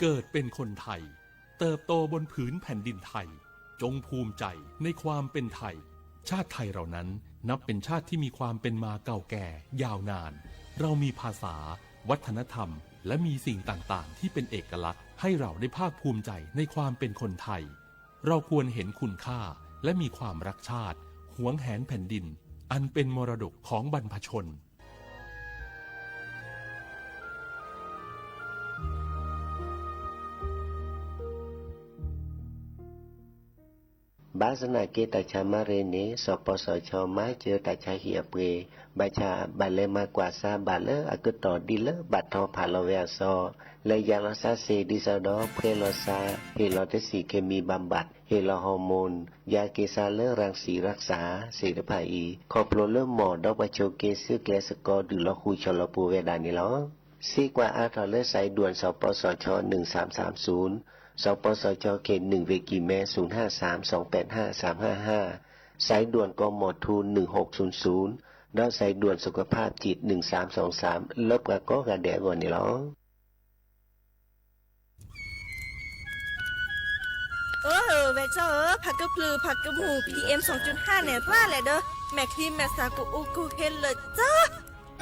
เกิดเป็นคนไทยเติบโตบนผืนแผ่นดินไทยจงภูมิใจในความเป็นไทยชาติไทยเรานั้นนับเป็นชาติที่มีความเป็นมาเก่าแก่ยาวนานเรามีภาษาวัฒนธรรมและมีสิ่งต่างๆที่เป็นเอกลักษณ์ให้เราได้ภาคภูมิใจในความเป็นคนไทยเราควรเห็นคุณค่าและมีความรักชาติหวงแหนแผ่นดินอันเป็นมรดกของบรรพชนบาสนาเกตชามาเรเนสปสชมาเจอตาชาเหียเปบาชาบาเลมากว่าซาบาเลอากตอดิเลบัดทอพาลเวซอเลยาลซาเซดิซาดอเพลซาเฮลอเตสีเคมีบำบัดเฮลฮอร์โมนยาเกซาเลรังสีรักษาเสรภาอีคอโปรเลหมอดอกบาโชเกซึแกสกอดุลคูชลปูเวดานิลอซีกว่าอาทอเลสายด่วนสปสช1330สปสชเขต1เวกิแม0532855355สายด่วนกมทู1600แล้วสายด่วนสุขภาพจิต1323ลบกะก็กะแดกว่านี่หรอเวเจ้าผักกระพลือผักกระหมู PM 2.5เนี่ยว่าแหละเด้อแม่ครีมแม่สากูอูกูเฮนเลยจ้า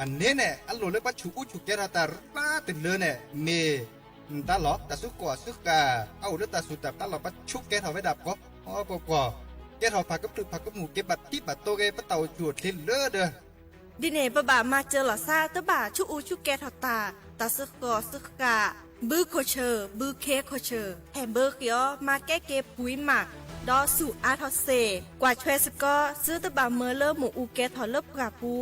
อันนี้เนี่ยอันโลเลยปัจจุอุจุแกราตาป้าติดเลยเนี่ยเมตาหลอตาสุกว่าสุกาเอาเรื่องตาสุดตาหลอปัจจุแกถอไว้ดับก็อ๋อปอแกถอผักกระพลือผักกระหมูเก็บบัตรที่บัตรโตเกปะเต่าจุดเทนเลอเด้อดิเนบะบ่ามาเจอหล่อซาตะบ่าชูอูชูแกถอตาสุกอสุกาบือโคเชอร์บือเคโคเชอร์แฮมเบอร์เกียวมาแก้เกปุ๋ยหมักดอสู่อาทอเซกว่าช่วยสกอซื้อตะบ่าเมอเลอร์หมูอูแกถอเลิบกราปู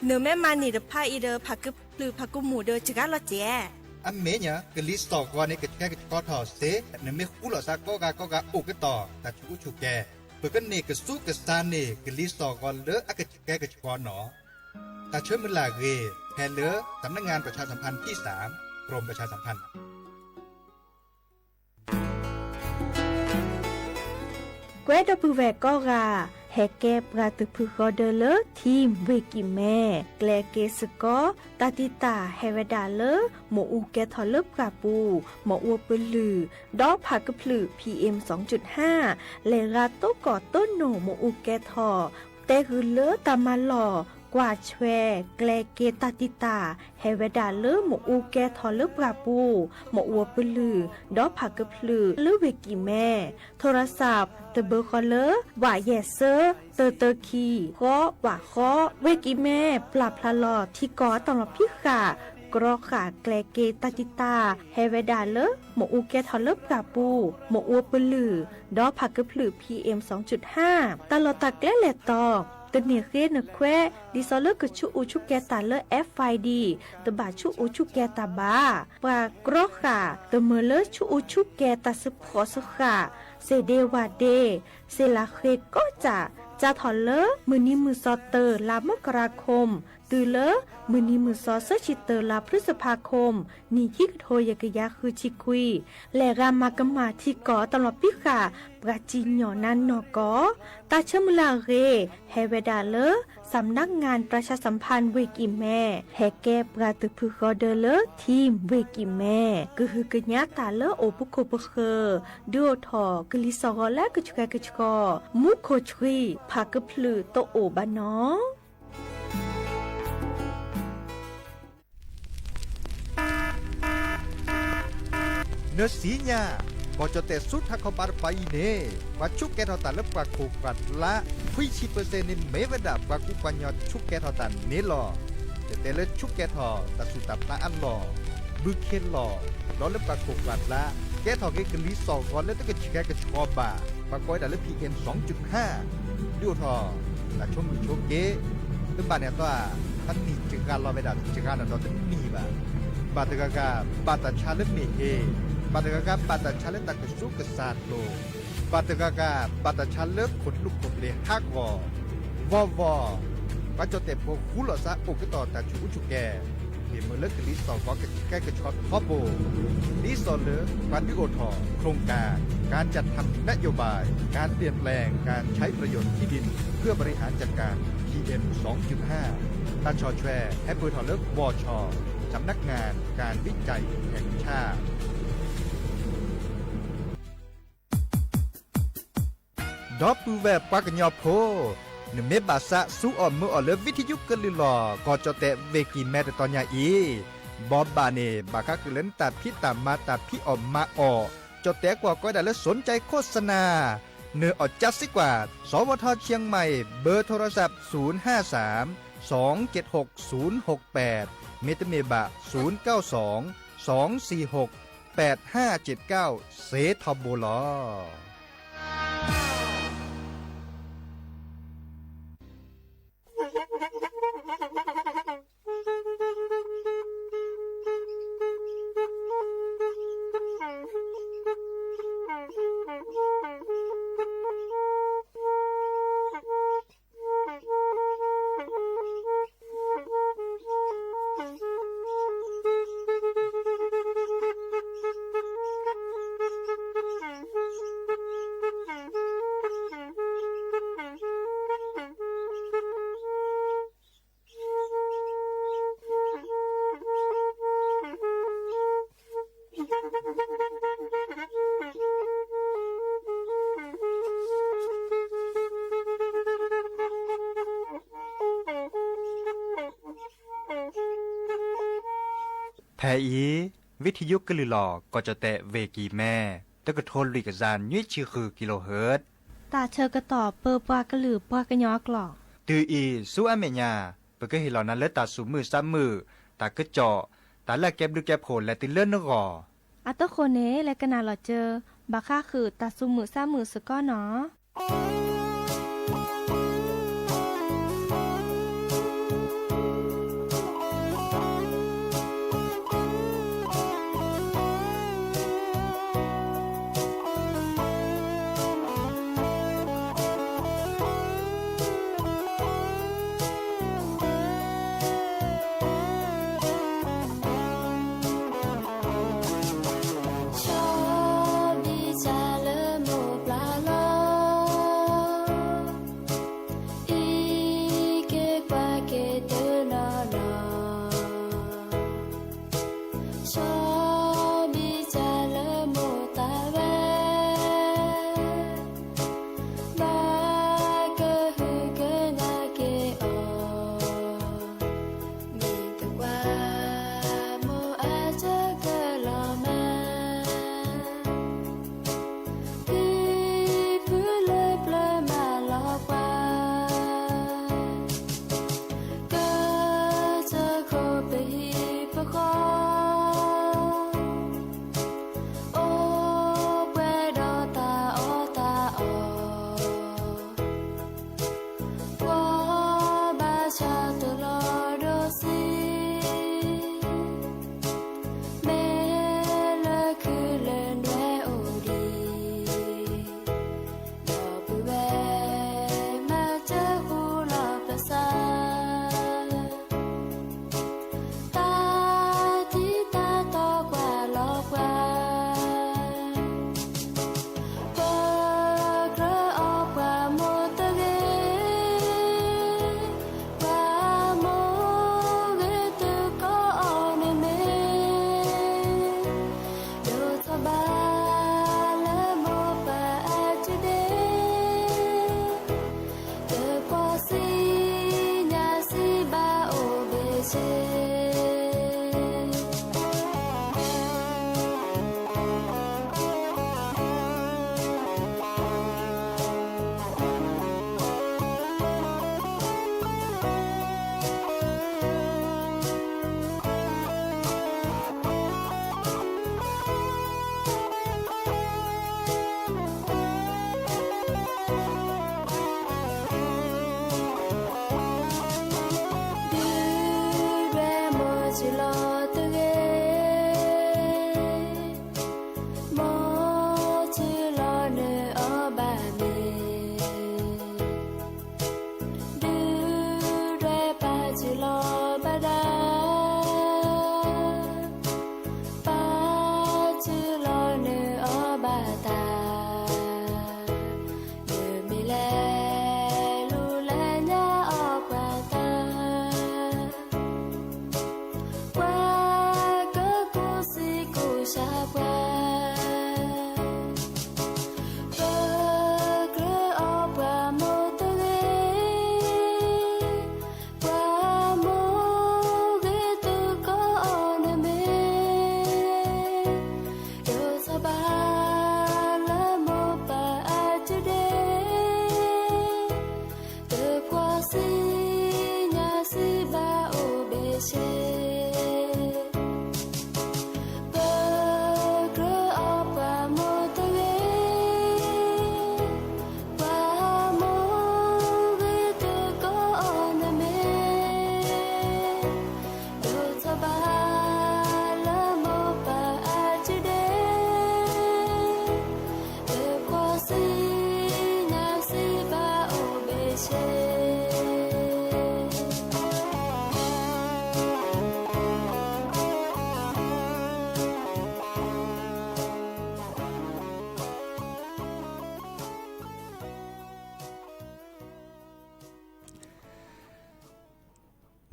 เนื้อแม่มานี่เดพาอีเดอผักกึบหรือผักกุหมูเดอจิกาลอเจอันเมเนี่ยกลิสต์ต่อก่อนนี่ก็แค่ก็ถอเซเนื้อไม่คู่หรอซาก็กะอุกต่อแต่ชูชูแกเปิดกันนี่ก็สู้กับซานนี่กลิสต์ต่อก่อนเลออะก็แกก็ก่อนหนอแต่เชื่อมันลาเกแทนเลอสำนักงานประชาสัมพันธ์ที่3กรมประชาสัมพันธ์แกวดปูแวก็กาแฮแกปราตุพึกอเดเลทีมเวกิแม่แกลเกสกอตาติตาเฮเวดาเลหมอูแกทอเลบกราปูหมออัวปลือดอกผักกะพลือ PM 2.5 เลราโตก่อต้นโหนหมอูแกทอแต่คือเลตามาหล่อกว่าแชแกลเกตาติตาเฮเวดาเลหมอูแกทอเลบกราปูหมออัวปลือดอกผักกะพลือเลเวกิแม่โทรศัพท์เตเบอร์คอเลอร์ว่าแยเซอร์เตอคีก็ว่าข้อเวกิแม่ปรับพลาลอที่ก่อตลอดพิขากรอขาแกลเกตาติตาเฮเวดาเลหมอูแกทอเลบกาปูหมอัวปลือดอกผักกะพลือ PM 2.5 ตลอดตะแกลแหลตอตเนียเรนแควดิซอเลกชูอูชูแกตาเล FID ตบาชูอูชูแกตาบาปากรอขาตเมเลชูอูชูแกตาสพอสขาเซเดวาเดเซลาเคก็จะถอนเลมือนี้มือซอเตอร์ลามกราคมตือเลมือนี้มือซอเซชิเตอร์ลาพฤษภาคมนี่ที่โทยกยาคือชิคุยและรามากมาที่ก่อตลอดพิขาปราจีนหยอนันนอกอตาเชมลาเรเฮเวดาเลสำนักงานประชาสัมพันธ์เวกิแม่แฮแกปราตุพึกอเดเลทีมเวกิแม่คือกญาตาเลโอปุโคปเคดูทอกลิซอและกชกกชกมุโคชรีผักกะพลือโตโอบานอเนื้อสีเนี่ยก็จะแต่สุดถ้าเขาบาดไปเนี่ยว่าชุกแกทอตันและปากโคกัดละ20%นี่ไม่เวดาปากกุปัญญาชุกแกทอตันนี่หรอแต่เลือชุกแกทอตัดสุดตับละอันหล่อบึกเข็นหล่อล้อและปากโคกัดละแกทอเกกลิสองก่อนแล้วต้องแกชอบบ่าปากก้อยแต่เลือ PM 2.5ดูทอแต่ชมมือโชเกตึ้งบ้านเนี่ยตัวท่านนี่จึงการรอเวดาจึงการเราจะมีบ่าบาตกากาบาตชาเลเมเอบาตกากาบาตชาเลตักสุกษาโลบาตกากาบาตชาเลขนลุกขบเลฮักวอปัจจุเตโพคุลซาอุกต่อแต่ชูชุแกเห็นเมื่อเลิกลิสองก็แก้กระชอนพ่อโบลิสอนเลปันดิโอทอโครงการจัดทำนโยบายการเปลี่ยนแปลงการใช้ประโยชน์ที่ดินเพื่อบริหารจัดการ PM 2.5 ตันชอแชร์แอปเปิลทอเลิกวอชอสำนักงานการวิจัยแห่งชาติ ดอปูแวปากญอโพนเมบาสะสู้ออมมือออเลวิทยุกะลิลอก็จะแต่เวกีแม่ตอนยาอีบอบบาเนบาคักเล่นตาพี่ตามมาตาพี่ออมมาออจะแต่กว่าก็ได้แล้วสนใจโฆษณาเนื้อออจัดสิกว่าสวทเชียงใหม่เบอร์โทรศัพท์053 276 068เมตเมบะ092 246 8579เสทบลอแทอีวิทยุกะลิลอก็จะแตะเวกีแม่ตะกะโทนลิกจานยี่ชื่อคือกิโลเฮิรตซ์ตาเชอกระต่อเปอปากระหลือปากระยอกหลอกตืออีสู้อเมญาเปก็เห็นเหล่านั้นและตาสูมือซ้ำมือตากระเจาะตาละแก็บดูแก็บโผลและติเลื่อนนกออัตโคเนและกนาหลอเจอบาค่าคือตาซุมือซ้ามือสก้อเนาะ小比加了木巴罗。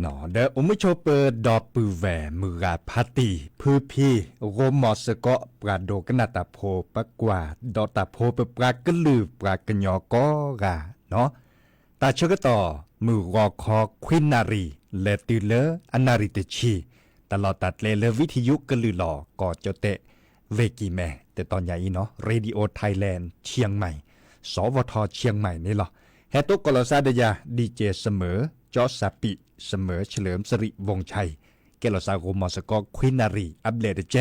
หนอเดออุมโชเปอร์ดอปือแหวมือกาพาตีพือพี่โรมอสเกาะปราโดกนาตาโพปะกว่าดอตาโพเปปรากลือปรากญอกอกาเนาะตาเชกต่อมือรอคอควินนารีเลติเลอนาริตชีตลอดตัดเลวิทยุกลือหลอกอเจเตเวกิแมแต่ตอนใหญ่เนาะเรดิโอไทยแลนด์เชียงใหม่สวทเชียงใหม่นี่หรอแฮตุกลซาเดยาดีเจเสมอจอสปิเสมอเฉลิมสิริวงชัยเกลซาโกมอสกอควินนารีอัปเลดเจ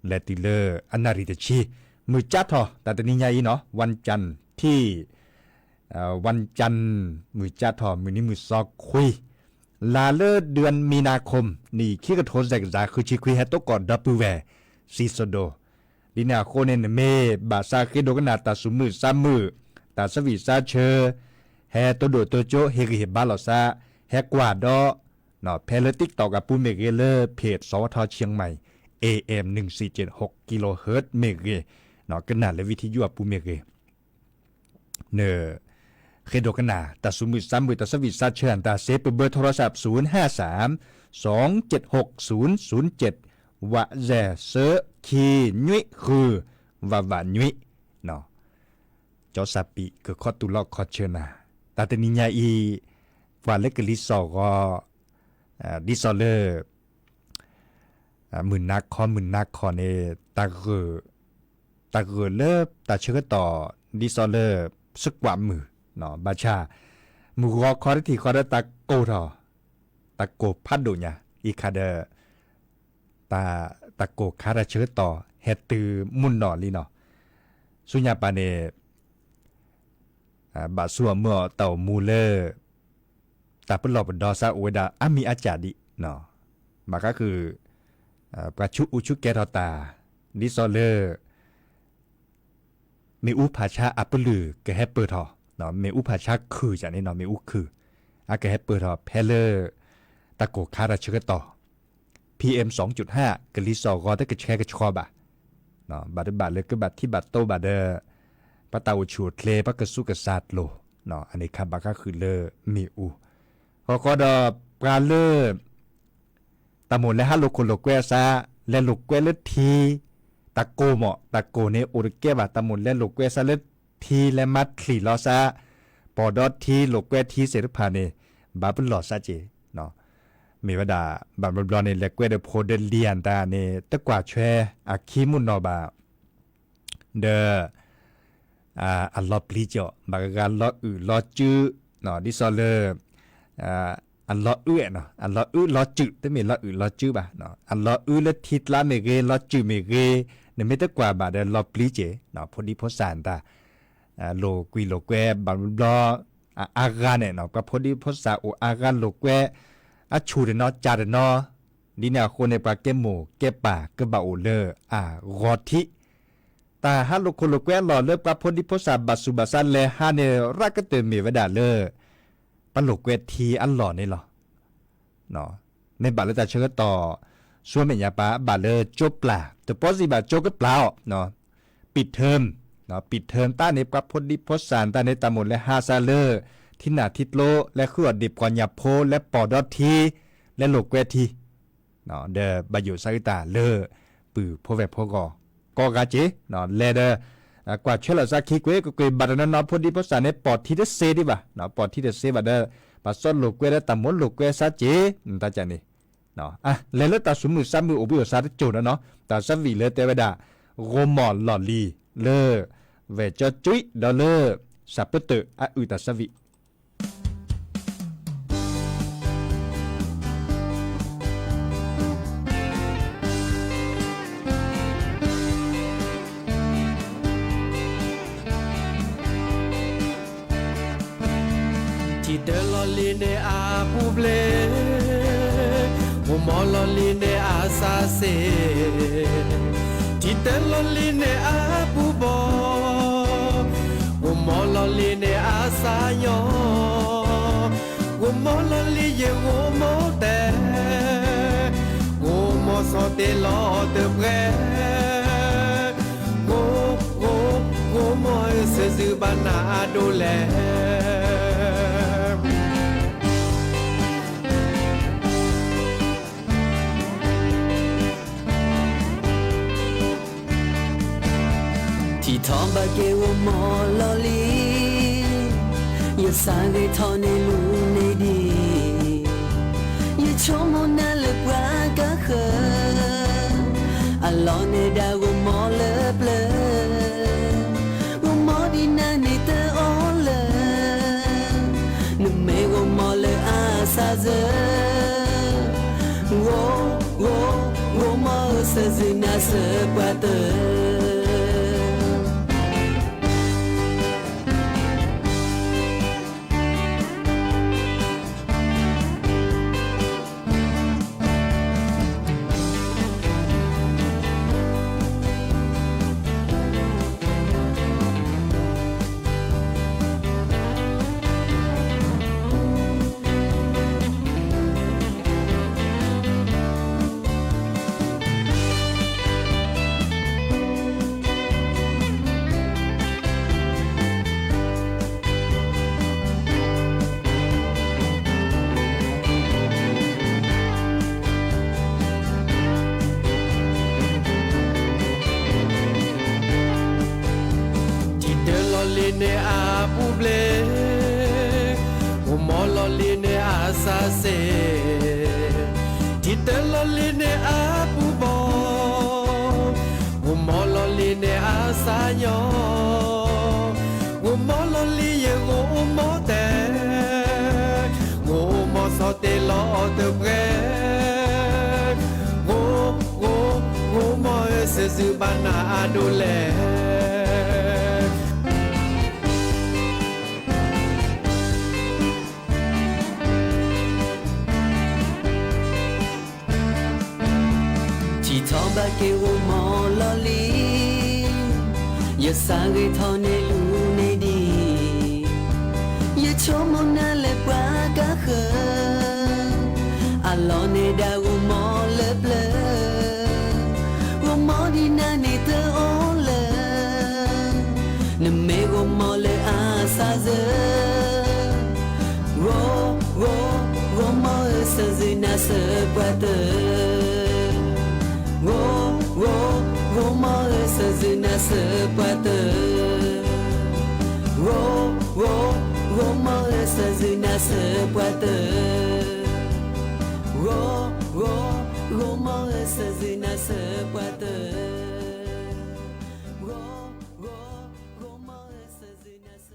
เลติเลอร์อนาริตชีมือจัดทอแต่ตอนนี้ใหญ่เนาะวันจันทร์ที่วันจันทร์มือจัดทอมือนี้มือซอกคุยลาเลอเดือนมีนาคมนี่ขี้กระโถนแสกษาคือชีคุยแฮตุกอดับเบิลแวซีโซโดดินาโคเนเมบาซาคิโดกนาตาสุมือซามือตาสวิซาเชอแฮตัวโดตัวโจเฮกิเฮบาลอซาแฮกว่าดอเนาะเพลติกต่อกับปูเมเกเลอร์เพจสวทเชียงใหม่ AM 1476กิโลเฮิรตซ์เมเกเนาะกันนาและวิทยุปูเมเกเนอเคโดกันนาตาสุมือซ้ำมือตาสวิซาเชอร์ตาเซฟเบอร์โทรศัพท์053 276 007วะแจเซคีนุยคือวาวานุยเนาะจอสปีคือข้อตุลอกข้อเชนาตาเตนิญาอีฟาเลกลิซอก็ดิซอเลอร์มื่นนักคอเนตาเกอเลอตาเชกต่อดิซอเลอร์สักว่ามือเนาะบาชามือรอคอร์ที่คอร์ตาโกทอตาโกพัดดูเนี่ยอีคาเดตาโกคาราเชต่อเฮตือมุนนอลีเนาะสุญญาปาเนบาสัวเมื่อเต่ามูเลอร์ตาเปลอบดอซาอวยดาอามีอาจาดิเนาะมาก็คือประชุอุชุเกตตาดิซอเลอร์เมอุภาชาอัปลือเกเฮเปอร์ทอเนาะเมอุภาชาคือจากนี้เนาะเมอุคืออาเกเฮเปอร์ทอเพเลอร์ตาโกคาราเชต่อPM 2.5 กลิซอกอตะกะแชกะชอบะเนาะบาดบาดเลยก็บาดที่บาดโตบาดเดปะตาอุชูเคลปะกะสุกะซาดโลเนาะอันนี้ครับบาก็คือเลอมีอูก็ดอปลาเลอตะมนและฮะโลโคโลแกซาและโลแกเลทีตะโกเหมาะตะโกเนโอรเกบะตะมนและโลแกซาเลทีและมัดคลีลอซาปอดอทีโลแกทีเสรพาเนบาเปลอซาเจเนาะมีวดาบันบลอนในเล็กเวดโพเดเลียนตาเนตะกว่าแชอาคิมุนนอบาเดอัลลอปลีจ่อบางการลอลอจื้อเนาะดิซอเลอร์อัลลอเนาะอัลลอลอจื้อแต่มีลอจื้อบ่ะเนาะอัลลอเลทิตลาเมเกลอจื้อเมเกเนเมตะกว่าบาเดลอปลีเจเนาะพอดีพอสานตาโลกุยโลแกบันบลออากาเนเนาะก็พอดีพอสาโออากาโลแกอาชูเดนอจาเดนอนี่เนี่ยคนในปากเกมโมเก็บป่ากระบะโอเลอรอทิตาฮัลโลโคโลแกหล่อเลิกปะพดิพษาบัสุบาซันเลฮาเนรักเตมีวดาเลอปะโลแกทีอันหล่อนี่หรอเนาะในบาเลตาเชิงต่อส่วนเมียปะบาเลจบปลาแต่พอสิบาจบก็เปล่าเนาะปิดเทอมเนาะปิดเทอมต้าในปะพดิพษานต้าในตามนและฮาซาเลอที่นาทิตโลและขวดดิบก่อนหยับโพและปอดอทีและโลกแวทีเนาะเดบอยู่ไซตาเลอปือพอแวพอกอกาเจเนาะเลเดกว่าเชลซาคิเกวก็บัดนั้นเนาะพอดีภาษาในปอดที่เดเซดิบ่ะเนาะปอดที่เดเซบัดเดปัสซอนโลกแวและตามนโลกแวซาเจตาจานี่เนาะเลตาสุมือซ้ำมืออุบิซาโจนะเนาะตาซัวีเลเตเวดาโรมอนลอลีเลเวจจุยดอเลซับเปเตอุตาซาวีเดลอลีเนอาปูเบลโอมอลอลีเนอาซาเซที่เดลอลีเนอาปูบอโอมอลอลีเนอาซายอโอมอลอลีเยโอมอเตโอมอซอเตลอเตเบรโอมอเซซึบานาโดแล ke wo mo lo li ye sa ge tho ne lu ne di ye cho mo na le bra ka khe a lo ne da wo mo le ple wo mo di na ne te o le ne me wo mo le a sa ze wo wo wo mo se zina se pa te ne a puble o molo ne a sa se ti te lo ne a pubo o molo ne a sa yo o molo ye o mo te o mo so te lo te pre o mo se su bana adole ba ke wo mo lo li ye sa ge tho ne lu ne di ye cho mo na le pa ka khe a lo ne da wo mo le ple wo mo di na ne te o le ne me wo mo le a sa ze wo mo se zina se pa te wo mo se zina se pate wo mo se zina se pate wo mo se zina se pate wo mo se zina se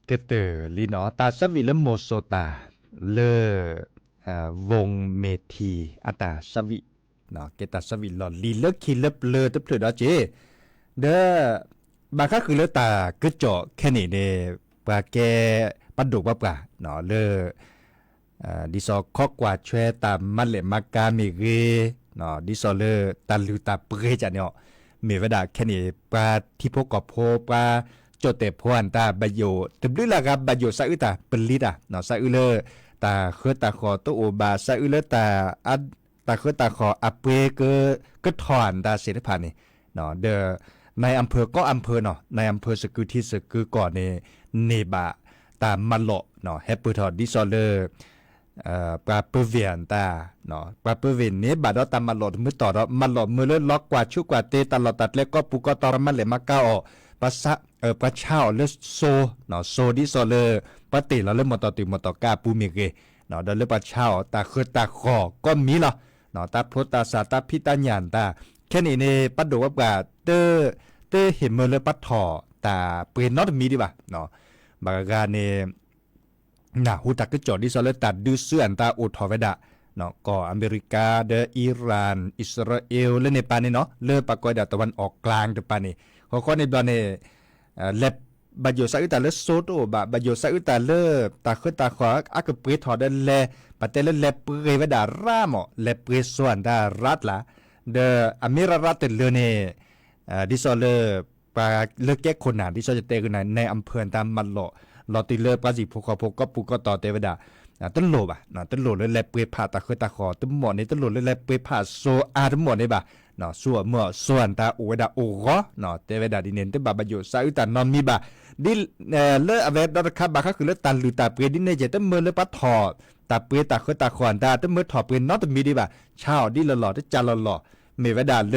เตเตอลีเนาะตาสวิเลโมโซตาเลวงเมทีอัตาสวิเนาะเกตาสวิหลอลีเลิกคีเลิบเลอตึบเถดอเจเด้อบางครั้งคือเลตากึจ่อแค่นี้เด้ปาแกปัดดุกว่าเนาะเลดิซอคอกว่าช่วยตามมันเลมากาเมเกเนาะดิซอเลตาลูตาเปรจะเนาะมีเวลาแค่นี้ปาที่พกกับโพปาโจเตพวนตาบโยตึบลึละครับบโยซาอึตาเปลิดอ่ะเนาะซาอึเลตาเคตาขอตัวโอบาซาอึเลตาอัดตาเคตาขออเปก็ถอนตาเสด็จผ่านนี่เนาะเดอในอำเภอก็อำเภอเนาะในอำเภอสกุที่สกุก่อนเนบะตามันโลเนาะแฮปเปอร์ทอดิซอเลปลาเปเวียนตาเนาะปลาเปเวียนนี้บาดอตามันโลมือต่อดอมันโลมือเลื่อนล็อกกว่าชุกว่าเตตลอดตัดเล็กก็ปูก็ตอมันเลยมาก้าออกภาษาปลาเช่าเลือโซเนาะโซดิโซเลปฏิเราเริ่มมอตอติมอตอกาปูมิเกเนาะเดินเลือปลาเช่าตาคือตาคอก็มีเนาะเนาะตาพลตาสาตาพิตาญานตาแค่นี้ในปัดดูว่าเตเห็นมือเลยปัดถอตาเปลี่ยนน็อตมีดีป่ะเนาะบางการเนี่ยน่ะหูตักก็จอดดิซอเลตัดดูเสื่อนตาอุดทอเวดะเนาะก็อเมริกาเดออิหร่านอิสราเอลและในปานนี่เนาะเลือปากอยดาตะวันออกกลางตะปานนี่ข้อในบาเนี่ยเล็บบาโยซาอุตาเลโซโตบาโยซาอุตาเลตาขึ้นตาขวาอักเปรทอเดนเลปะเตเลเปรเวดารามอเลเปรส่วนดารัดละเดออเมริรัตเลเนดิซอเลปาเลแก้คนหนาดิซอจะเตกันในอำเภอตามมันโลลอติเลปาจิพกพกก็ปุกก็ต่อเตวดาต้นโลบ่ะต้นโลเลยแลเปรผ่าตาเคยตาคอต้นหมอในต้นโลเลยแลเปรผ่าโซอาทั้งหมดในบ่ะเนาะสัวเมื่อส่วนตาอุเวดาโอก็เนาะเตวดาดิเนนเตบาบโยซาอุตานอนมีบ่ะดิเลอเวดดคาบาก็คือเลตันหรือตาเปรดินเนเจต้นเมื่อเลปัดถอตาเปรตาเคยตาคอนตาต้นเมื่อถอเปรนอตมีดีบ่ะชาวดิหล่อๆที่จาหล่อๆเมเวดาเล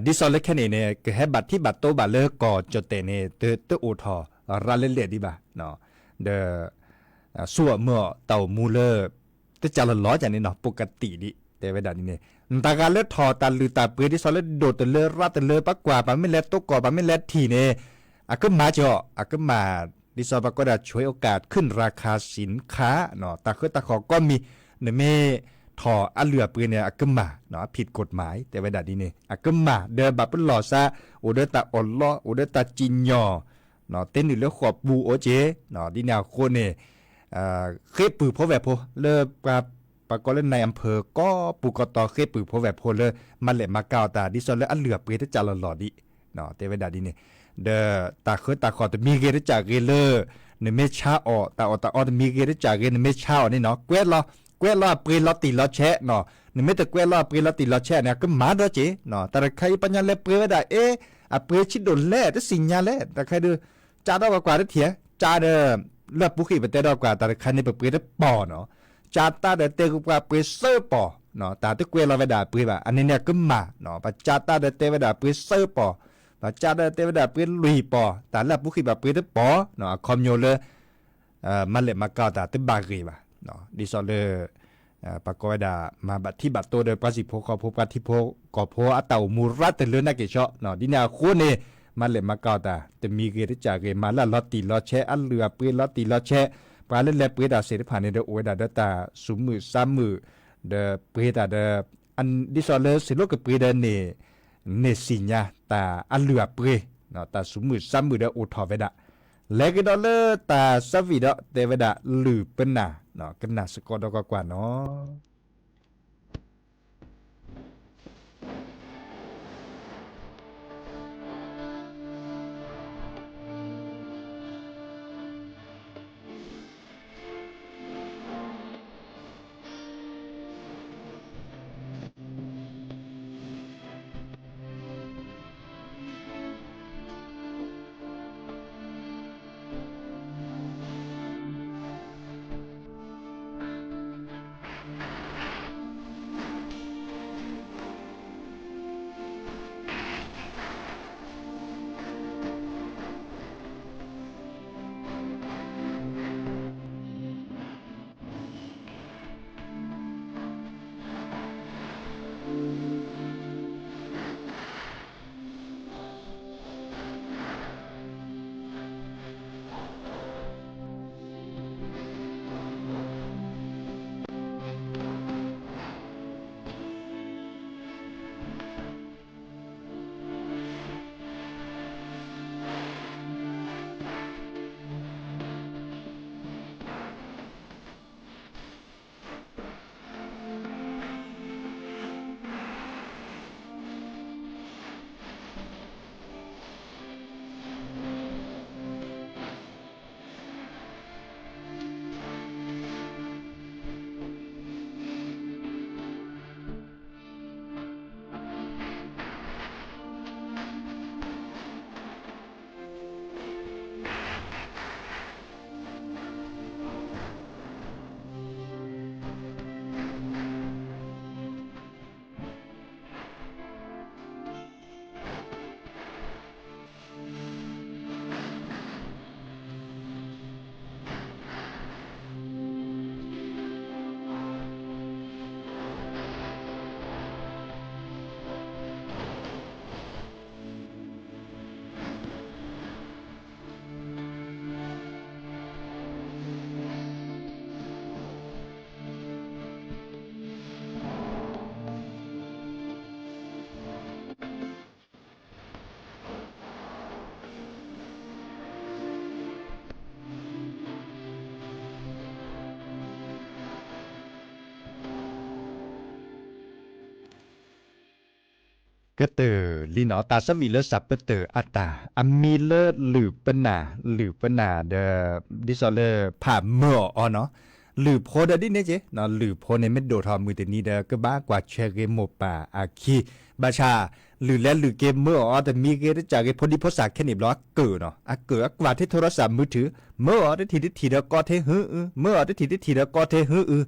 ดิซอลเลแค่นี้เนี่ยคือให้บัตรที่บัตรโตบัตรเลก่อจดเตเนี่ยเตอโอทอราเล่เล่ดีบ่ะเนาะเดสัวเมื่อเต่ามูเลจะจาล้อจากนี้เนาะปกติดิแต่เวลานี้เนี่ยตาการเลือดทอตาลือตาเปรดิซอลเลโดดเลือรัดเลือปักกว่าปะไม่เล็ดโตก่อปะไม่เล็ดทีเนี่ยก็มาจ่อก็มาดิซอลปะก็ได้ช่วยโอกาสขึ้นราคาสินค้าเนาะตาคือตาขอก็มีเนี่ยไม่ถออันเหลือปืนเนี่ยก็มาเนาะผิดกฎหมายแต่เวลานี้เนี่ยก็มาเดินแบบเป็นหล่อซะโอเดตาอ่อนล้อโอเดตาจินยอเนาะเต้นอยู่แล้วขอบบูโอเจเนาะดิแนวโคเนี่ยเคยปือพอแบบพอเลิกปากก็เล่นในอำเภอก็ปูกตอเคยปือพอแบบพอเลยมันแหละมาก้าวตาดิซอนแล้วอันเหลือปืนที่จะหล่อดิเนาะแต่เวลานี้เนี่ยเดอตาเคยตาขอแต่มีเกณฑ์จากเกลเลอร์ในเมชาออตาออมีเกณฑ์จากเกณฑ์ในเมชานี่เนาะเกวดล้อปืนล้อตีล้อแชะเนาะในเมตะเกวดล้อปืนล้อตีล้อแชะเนี่ยก็มาด้วยเจเนาะแต่ใครปัญญาเล่ปืนได้ปืนชิดโดนแล่แต่สิญญาแล่แต่ใครดูจ้าดอกกว่าได้เถียจ้าเด้อเลือกปุกขี้ไปแต่ดอกกว่าแต่ใครในปืนได้ปอเนาะจ้าตาเด้อเตะกว่าปืนเซอร์ปอเนาะแต่ตะเกวดล้อไปด่าปืนแบบอันนี้เนี่ยก็มาเนาะปัจจ้าตาเด้อเตะไปด่าปืนเซอร์ปอปัจจ้าเด้อเตะไปด่าปืนลุยปอแต่เลือกปุกขี้แบบปืนได้ปอเนาะคอมโยเลยมันเลยมาเก่าแต่ตึบากีบ่ะเนาะดิซอเลยปากอยดามาบัดที่บัดโตเดอปาสิโพกอโพปาทิโพกอโพอะเต่ามูรัตเตเลนักเกชอเนาะดินาโคเนมาเลยมาเก่าแต่จะมีเกริจากเกมาละลอติลอแชอันเรือปืนลอติลอแชปาเล่นแลปืนดาเสร็จผ่านในเดอโอดาเดตาสุมือ3มือเดอปืนดาเดอันดิซอเลสิโลกปืนเดเนสิญาตาอันเรือปืนเนาะตาสุมือ3มือเดอโอทอเวดาและก็ดอเลตาสวีดเตเวดาลือเป็นนาเนาะกันนาสกอดกว่าเนาะ ก็เตอลีนอตาสวีเลสับเปเตออัตตาอามีเลหรือปนาเดดิซอเลผ่าเมื่ออ๋อเนาะหรือโพดดิเนเจเนาะหรือโพในเม็ดโดทอมือแต่นี้เดก็บ้ากว่าเชเกโมปาอาคีบาชาหรือและหรือเกมเมื่ออ๋อแต่มีเกได้จากเกพอดีพอสักแค่นี้ล้อเกิดเนาะเกิดกว่าที่โทรศัพท์มือถือเมื่ออ๋อได้ทีเดก็เทหือเมื่ออ๋อได้ทีเดก็เทหือ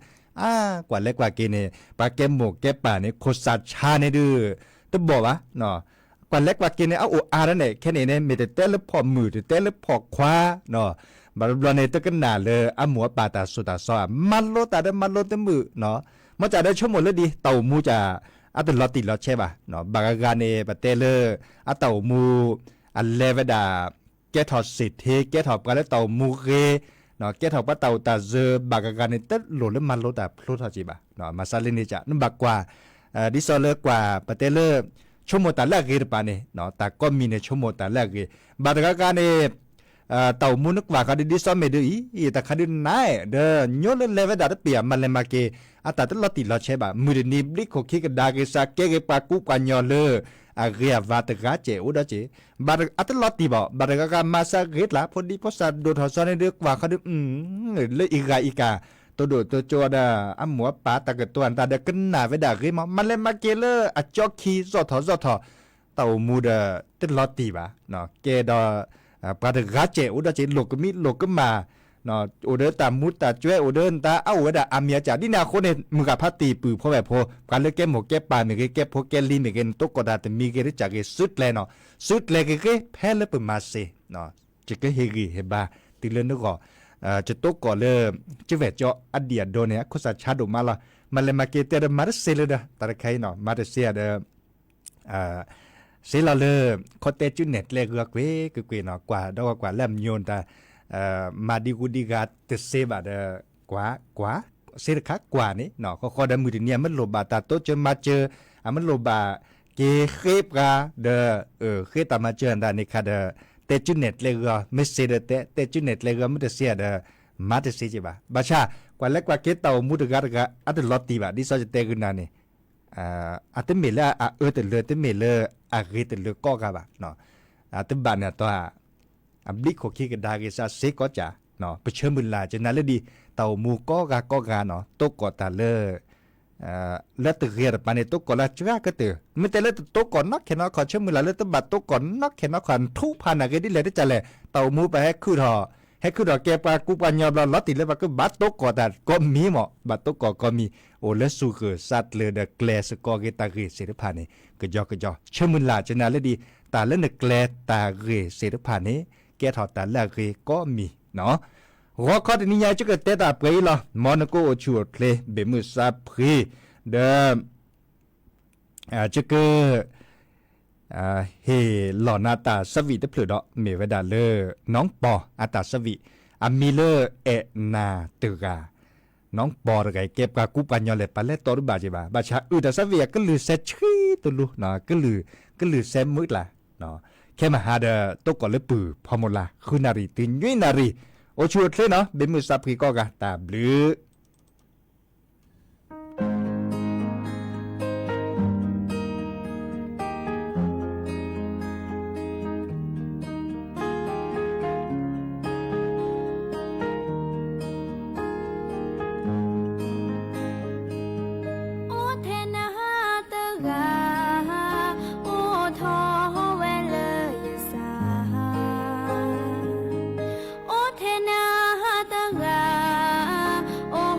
กว่าเล็กกว่าเกเนี่ยปาเกมโมแกป่าเนี่ยโคสัชาเนี่ยดื้อต้องบอกว่าเนาะกว่าเล็กกว่าเกเนี่ยเอาอาร์เนี่ยแค่นี้เนี่ยมีแต่เต้นแล้วพอมือเต้นแล้วพอคว้าเนาะบาร์บลอนเนี่ยตะกันหนาเลยอาหมัวปาตาสุตาซอมันโลตาได้มันโลตมือเนาะมันจะได้ชั่วโมงเลยดีเต่ามูจะอัตลอดติลอดใช่ป่ะเนาะบางการเนี่ยปาเตเลอัตเต่ามูอันเลวดาแกถอดสิทธิ์แกถอดกันแล้วเต่ามูเกเนาะแกถอดว่าเต่าตาเจอบางการเนี่ยตัดหลุดแล้วมันโลตาพลุทอจีป่ะเนาะมาซาลินิจ่านั่นบักกว่าดิซอเลกว่าปาเตเลชั่วโมงแต่แรกเกป่ะเนี่ยเนาะแต่ก็มีในชั่วโมงแต่แรกเกบางการเนี่ยเต่ามุนกว่าเขาดิสอมเมดูอีแต่เขาดินายเด้อยอลเลเวดาเปียมันเลยมาเกอาแต่ตลอดติลอดใช่ป่ะมือนี่บลิกโคคิกดาเกซาเกเกปากุกันยอเลอาเรียวัตกาเจอุดาเจบาร์อัตลอดติบ่บาร์กามาซาเกตละพอดีพอสัตโดทอซอนเดือกว่าเขาดิเลยอีกาตัวโดตัวโจดาอัมหัวปาตะกตัวอันตาเดกันหนาเวดาเกมันเลยมาเกเลอจอกคีซอทอเต่ามูดตลอดติบ่ะเนาะเกดปาดกาเจอุดาเจโลกมิโลกมาเนาะอุดตามุตตาจ้วยอุดตาเอาเวดาอามียจาดินาคนเนี่ยมึงกับพัตตีปือพ่อแบบพ่อการเลือกแก้หมกแก้ปลาเมกแก้พวกแก้ลีเมกนตกกอดาแต่มีเกได้จากสุดเลยเนาะสุดเลยเกแพ้เลยเป็นมาเซเนาะจะก็เฮกีเฮบาติเลนก็จะตกก่อเลยจะเวจอดีตโดเนี่ยคุสัชาดุมาละมันเลยมาเกเตอร์มาเซเลยเด้อตาใครเนาะมาเซียเด้อเสร็จแล้วคอเตจุเน็ตเลยก็เกเนาะกว่าดอกกว่าแลมโยนตามาดีกูดีกาเตเซบาเดกว่าเสร็จคักกว่านี่เนาะก็ดมือเนี่ยมันโลบาตาโตเจอมาเจอมันโลบาเกเคบกาเดเคตามาเจออันดานี่ค่ะเดเตจุเน็ตเลยก็ไม่เสด็จเตจุเน็ตเลยก็ไม่ได้เสียเดมาเตเซจิบาบาชากว่าเล็กกว่าเกตามุดกาดกาอัตลอดตีบาดิซอจะเตกุนานี่อาตเมลเตเลเตเมลอาเกเตเลก็กาบะเนาะอาตบานเนี่ยตัวบลิกโคคิกดาเกซาเซก็จ่าเนาะไปเชื่อมือลาจะนั่นเลยดีเต่ามูก็กาเนาะตกกอตาเลแล้วตะเกียบปานในตกกอละจ้าก็เตอไม่แต่ละตกก่อนนักแค่นอขอเชื่อมือลาแล้วตบัดตกก่อนนักแค่นอขอนทุพานาเกดิเลยได้จ่าเลยเต่ามูไปให้คือทอให้คือดอกแกปากูปัญญาบลอติเลยว่าก็บัดตกกอดก็มีหมอบัดตกก็มีโอเลสูเกสัตเลยเดแกลสกอเกตาเกเสดพานี่ก็ยอกเชื่อมือลาจะนั่นเลยดีตาเล่นแกลตาเกเสดพานี่แกถอดตาละเกก็มีเนาะหัวข้อนี้ยายจะเกิดเตตาเปย์หรอมอนโกโอชัวเพลเบมุซาพรีเดจะเกิดเฮหล่อนาตาสวีตเพลดเมเวดาเลน้องปออาตาสวีอามิเลเอนาตึกาน้องปอระไกเก็บกากุปัญญาเลปาเลตอรุบาจิบาบาชาอุตาสวีก็ลือเซชีตุลุเนาะก็ลือเซมุดละเนาะแค่มาหาเดตกก่อนเลยปือพอมลาคือนารีตินยุยนารีโอชัวเทเนาะเบมุซาพรีก็กาตาบลือโ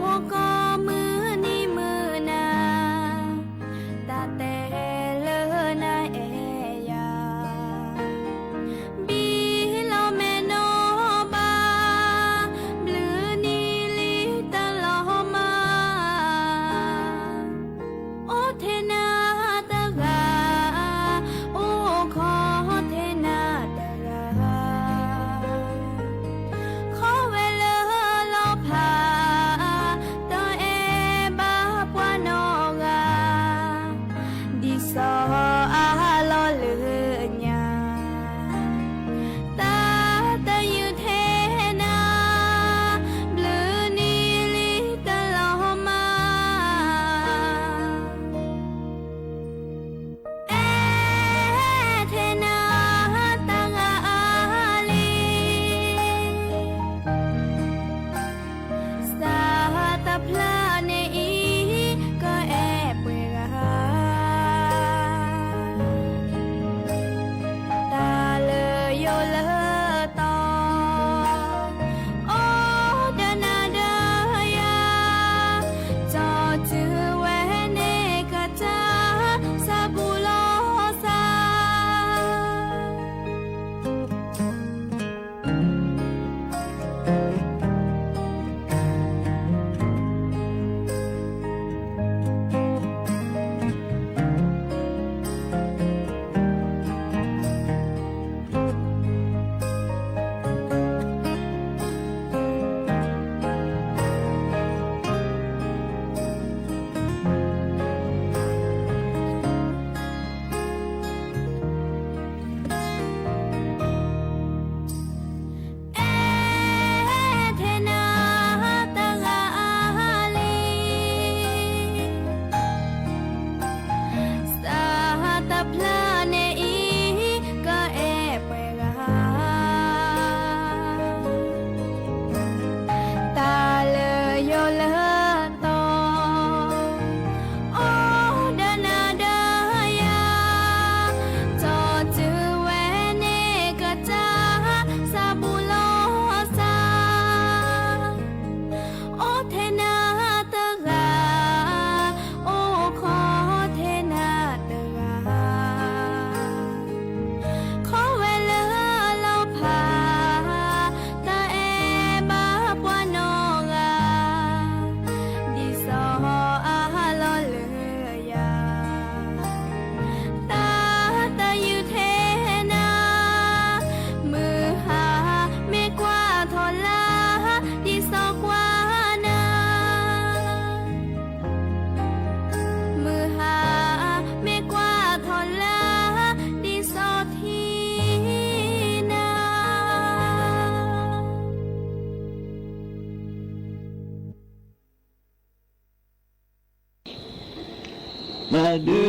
มาเดื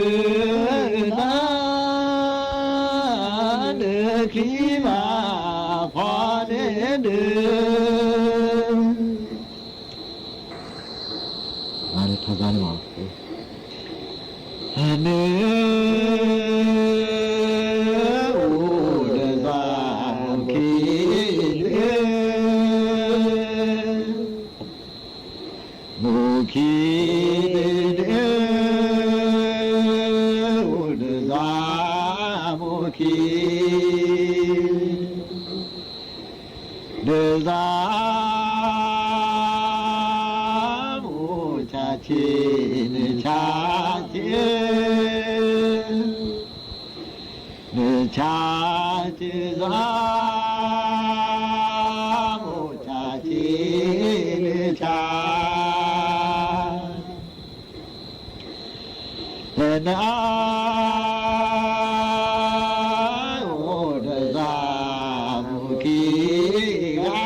อนาเดือขีมาพอเดือเดือมาเลยทำกันหรอเนื้ออูเดือดาขีเดือมูขีเดืออูเดือดามูขีเดือดามูชาชีเนชาเชาจิซาโมชาจิเนชาเนนาโอเดซาโมกีกา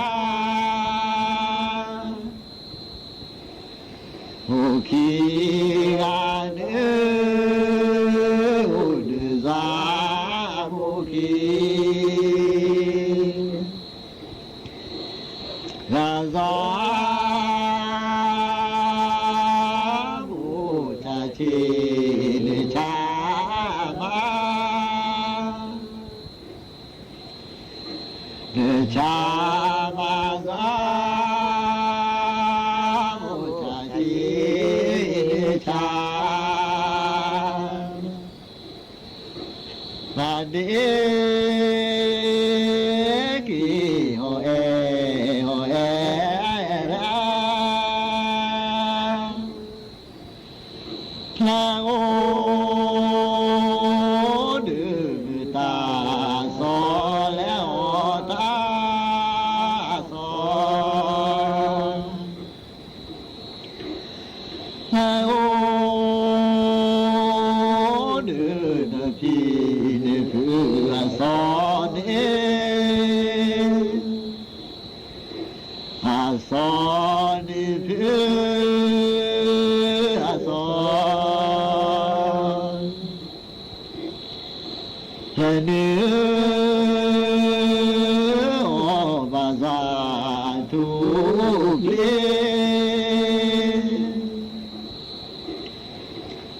โมกีกาเนโอเดซาราซาบูชาชีเนชามาเนชามาซาบูชาชีเนชามาเดกีโอเอโอเอราลาโอดือตาโซแล้วตาโซลาโอดือพีเนคือโซเนอาโซนิพิอาโซเฮนิโอบาซาทุกลี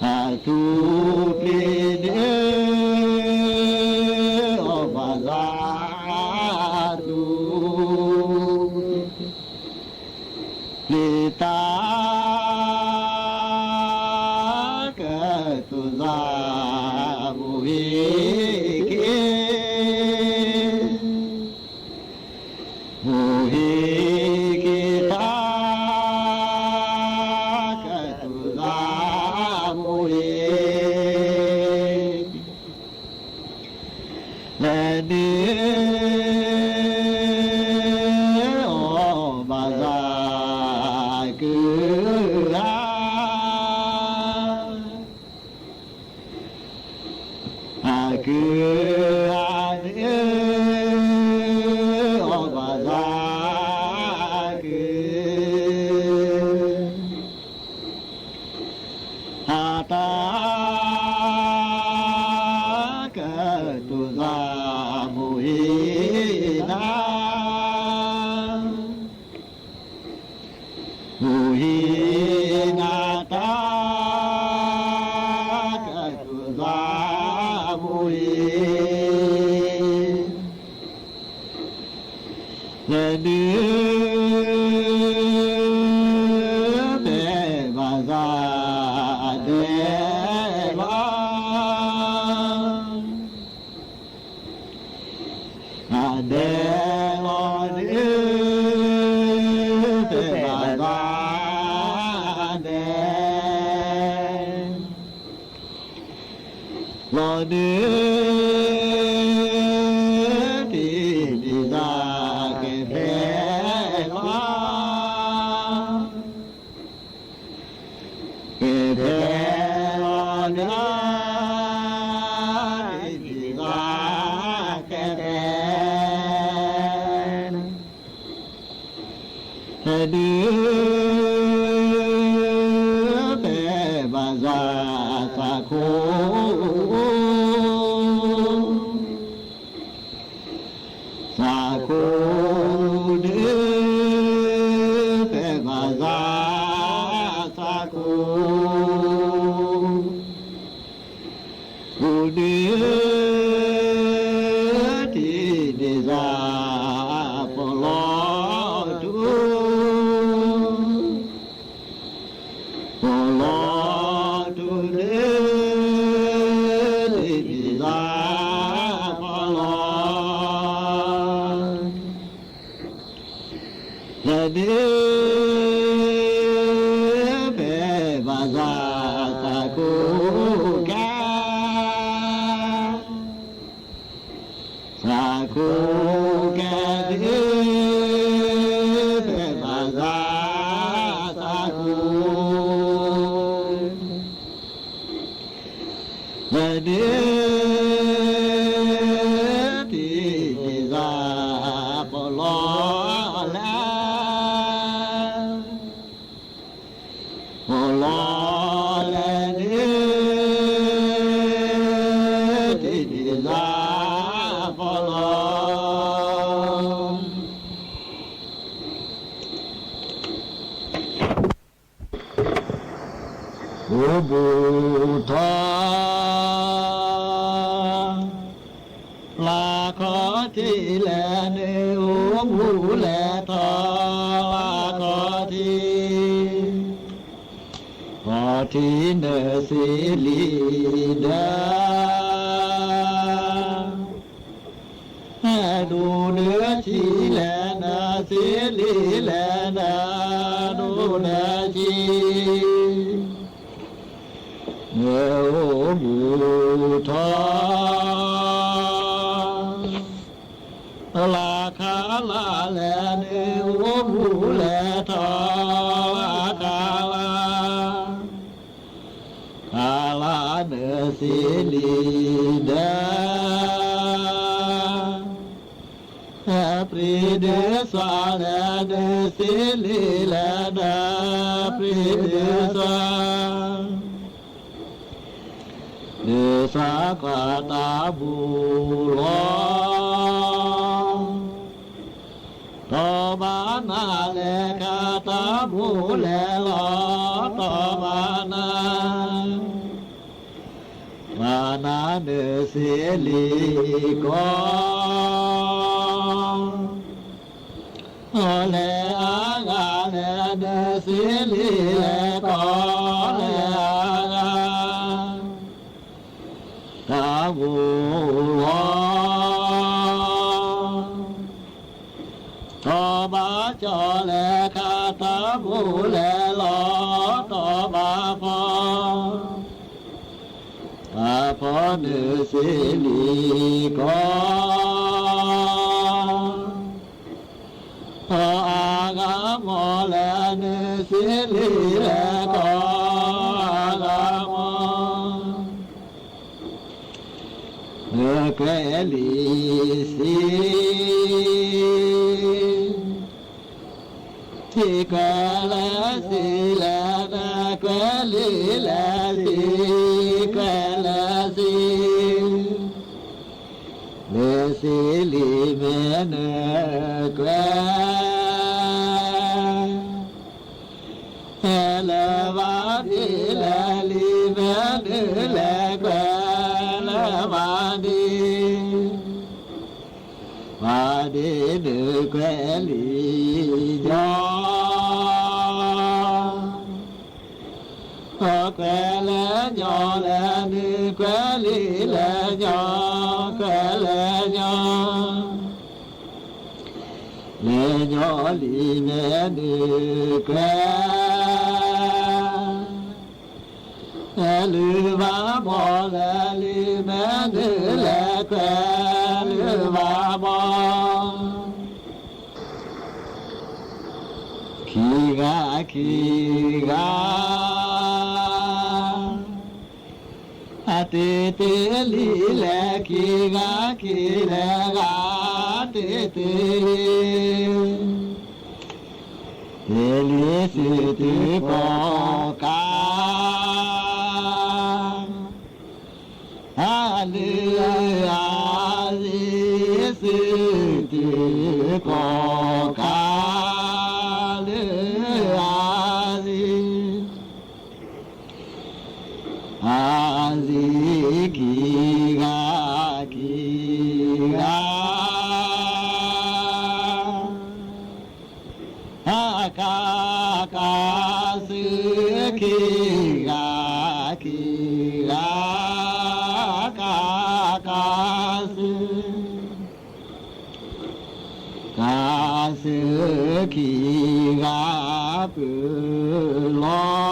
อาทุกลีเนโอบาซาทุลิตากะตุซาบุหิเกบุหิเกตากะตุซาบุหิและเนื้อบาซาคืออาเนอบาซาคือหาตากะตุซามุหินามุหินาตากะตุซามุหิเนื้อเดบาซาเดบาเดโอเนื้อเดบาซาเดโอเนื้อที่ดิซาเกเฟลาเกเฟลาเนื้อที่ดิซาเกเฟเนื้อเปบาซาซา กูเดือที่นิสาปลอดูปลอดูเดือที่นิสาปลอและเดือเบบาซาตะกูแกสาคูแกดิเบบาซาสาคูและเดือที่นิสาปลอลอและเดือที่นิสาปลอบูบูทอลาขอที่แลเนื้อบูแลทอลาขอที่พอที่เนสิลีดาดูเนื้อชีแลนาสิลีแลนาดูเนื้อชีเนื้อบูทอลาคาลาแลเนื้อบูแลทอลาคาลาคาลาเนื้อสิลีดาปรีเดสาแลเนื้อสิลีแลดาปรีเดสาเนื้อสากาตาบุลอต่อบานาเลกาตาบุเลลอต่อบานาบานาเนื้อสิลีกอเลอากาเลเนื้อสิลีเลกอเลอากาตาบุลอต่อบาจอเลคาตาบุเลลอต่อบาพอบาพอเนื้อสิลีกอพออากาโมเลเนื้อสิลีเลกออากาโมเนื้อแกลีสีที่แกลสีแลนาแกลีแลสีแกลสีเนื้อสีลีเมเนื้อแกเลวาดีแลลีเมเนื้อแลแกเลวาดีวาดีเนื้อแกลียอแกเลยอแลนึแกลีแลยอแกเลยอเลยอลีแลนึแกลือว่าบ่แลลีแม่นึแลแกลือว่าบ่ขี้กาขี้กาเตเตลีแลขี้กาขี้แลกาเตเตเตลีสิติปอกาอาลีอาลีสิติปอกาลีอาลี สิขีกาขีกาหากากาสิขีกาขีกากากาสิกาสิขีกาปือลอ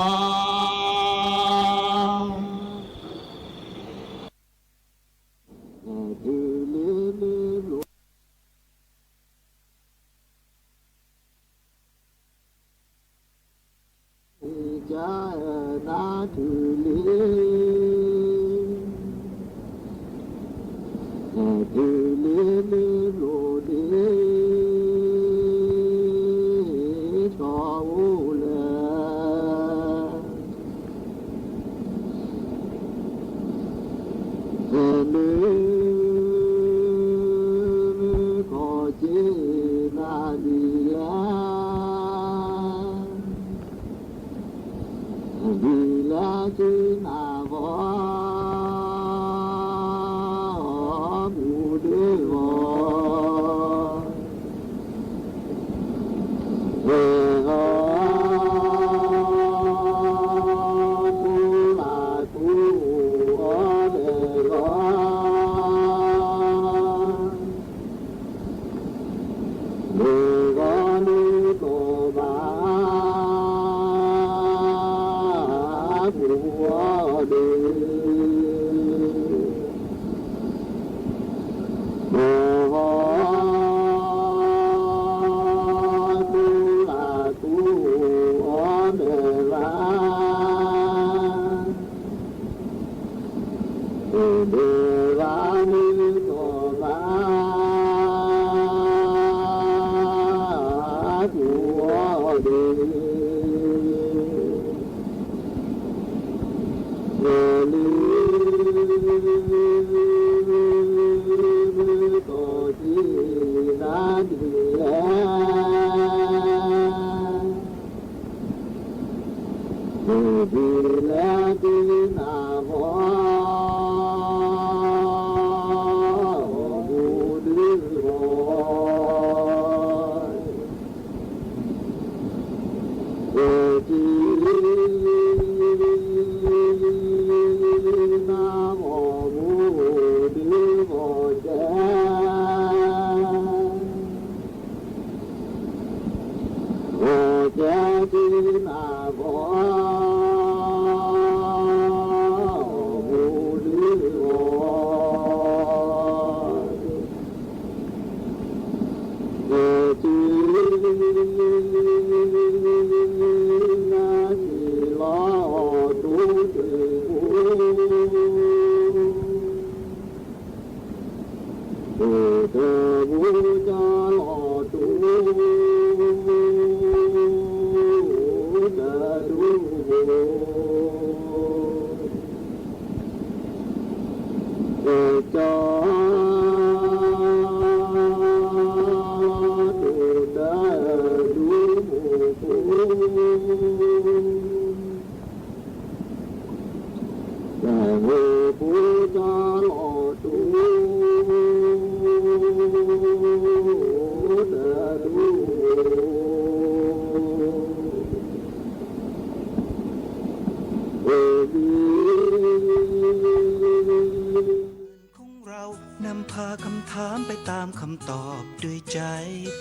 นำพาคำถามไปตามคำตอบด้วยใจ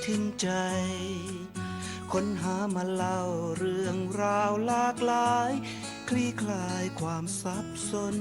ถึงใจ ค้นหามาเล่าเรื่องราวหลากหลาย คลี่คลายความสับสน